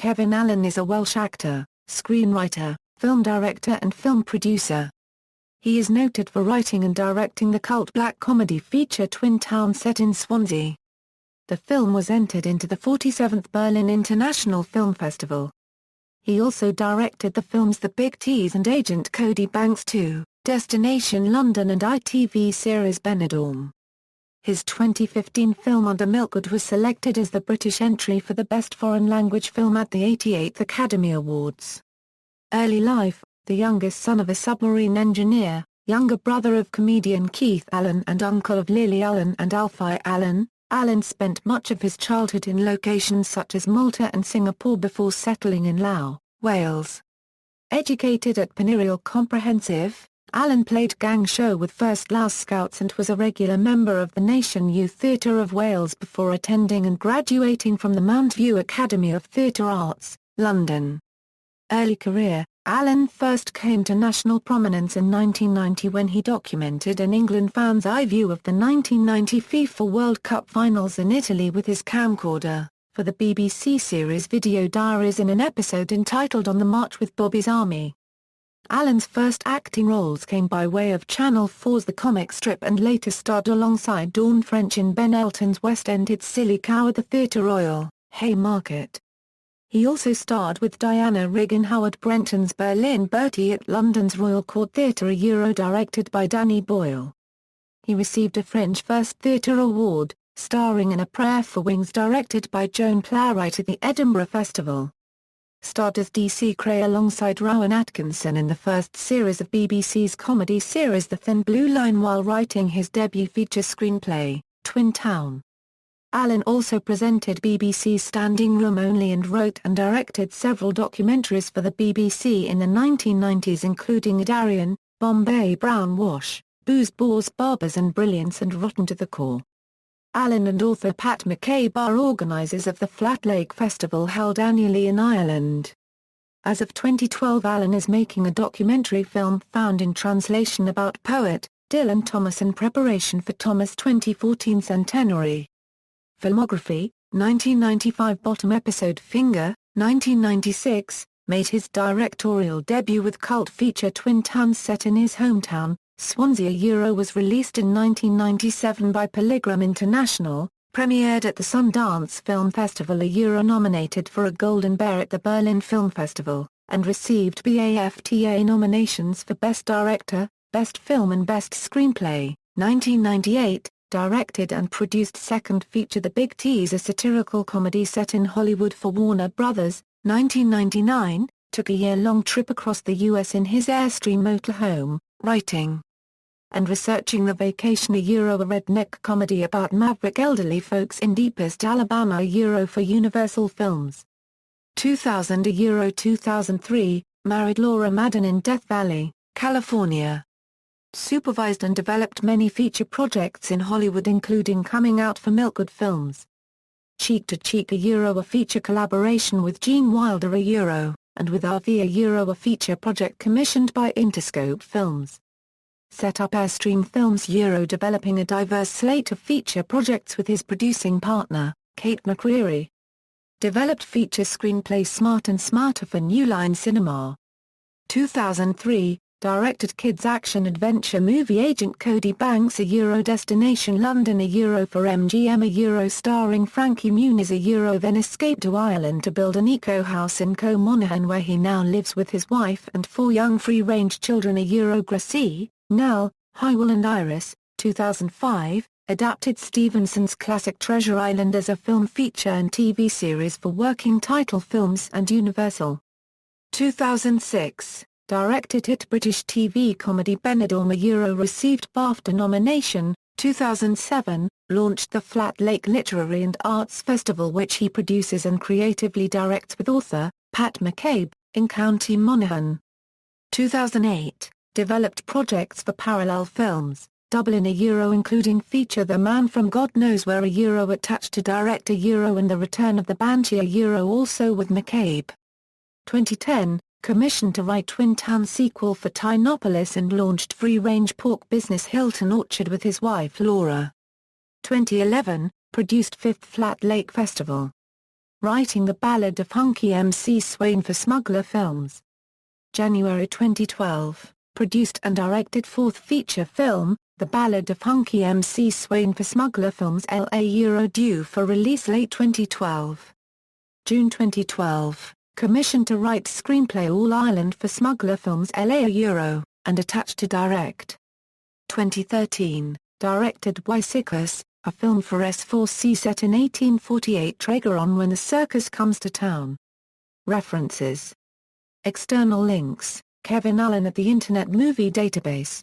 Kevin Allen is a Welsh actor, screenwriter, film director and film producer. He is noted for writing and directing the cult black comedy feature Twin Town set in Swansea. The film was entered into the 47th Berlin International Film Festival. He also directed the films The Big Tease and Agent Cody Banks 2, Destination London and ITV series Benidorm. His 2015 film Under Milkwood was selected as the British entry for the Best Foreign Language Film at the 88th Academy Awards. Early life: the youngest son of a submarine engineer, younger brother of comedian Keith Allen and uncle of Lily Allen and Alfie Allen, Allen spent much of his childhood in locations such as Malta and Singapore before settling in Louth, Wales. Educated at Peniriol Comprehensive, Allen played gang show with First Louth Scouts and was a regular member of the Nation Youth Theatre of Wales before attending and graduating from the Mount View Academy of Theatre Arts, London. Early career: Allen first came to national prominence in 1990 when he documented an England fan's eye view of the 1990 FIFA World Cup finals in Italy with his camcorder, for the BBC series Video Diaries in an episode entitled On the March with Bobby's Army. Allen's first acting roles came by way of Channel 4's The Comic Strip and later starred alongside Dawn French in Ben Elton's West End hit Silly Cow at the Theatre Royal, Haymarket. He also starred with Diana Rigg in Howard Brenton's Berlin Bertie at London's Royal Court Theatre directed by Danny Boyle. He received a Fringe First Theatre Award, starring in A Prayer for Wings directed by Joan Plowright at the Edinburgh Festival. Starred as D.C. Cray alongside Rowan Atkinson in the first series of BBC's comedy series The Thin Blue Line while writing his debut feature screenplay, Twin Town. Allen also presented BBC's Standing Room Only and wrote and directed several documentaries for the BBC in the 1990s including Darien, Bombay Brown Wash, Booze Bores Barbers and Brilliance and Rotten to the Core. Allen and author Pat McCabe are organisers of the Flat Lake Festival held annually in Ireland. As of 2012 Allen is making a documentary film found in translation about poet, Dylan Thomas in preparation for Thomas' 2014 centenary. Filmography: 1995 Bottom episode Finger, 1996, made his directorial debut with cult feature Twin Towns set in his hometown, Swansea. Was released in 1997 by Polygram International, premiered at the Sundance Film Festival. Nominated for a Golden Bear at the Berlin Film Festival, and received BAFTA nominations for Best Director, Best Film and Best Screenplay. 1998, directed and produced second feature The Big Tease, a satirical comedy set in Hollywood for Warner Brothers. 1999, took a year-long trip across the U.S. in his Airstream motorhome, writing and researching The Vacation. A redneck comedy about maverick elderly folks in deepest Alabama. For Universal Films. 2000. 2003, married Laura Madden in Death Valley, California. Supervised and developed many feature projects in Hollywood including Coming Out for Milkwood Films. Cheek to Cheek. A feature collaboration with Gene Wilder. And with RV. A feature project commissioned by Interscope Films. Set up Airstream Films. Developing a diverse slate of feature projects with his producing partner, Kate McCreary. Developed feature screenplay Smart and Smarter for New Line Cinema. 2003, directed kids action adventure movie Agent Cody Banks. Destination London. For MGM. Starring Frankie Muniz. Then escaped to Ireland to build an eco-house in Co Monaghan where he now lives with his wife and 4 young free-range children. Gracie, Nell, Hywel and Iris. 2005, adapted Stevenson's classic Treasure Island as a film feature and TV series for Working Title Films and Universal. 2006, directed hit British TV comedy Benidorm. Received BAFTA nomination. 2007, launched the Flat Lake Literary and Arts Festival which he produces and creatively directs with author, Pat McCabe, in County Monaghan. 2008, developed projects for Parallel Films, Dublin. Including feature The Man from God Knows Where. Attached to direct. And The Return of the Banshee. Also with McCabe. 2010, commissioned to write Twin Town sequel for Tynopolis and launched free-range pork business Hilton Orchard with his wife Laura. 2011, produced 5th Flat Lake Festival. writing The Ballad of Hunky MC Swain for Smuggler Films. January 2012, produced and directed fourth feature film, The Ballad of Hunky MC Swain for Smuggler Films LA Euro due for release late 2012. June 2012, commissioned to write screenplay All Ireland for Smuggler Films LA Euro, and attached to direct. 2013, directed Wycicus, a film for S4C set in 1848 Tregaron when the circus comes to town. References. External links: Kevin Allen at the Internet Movie Database.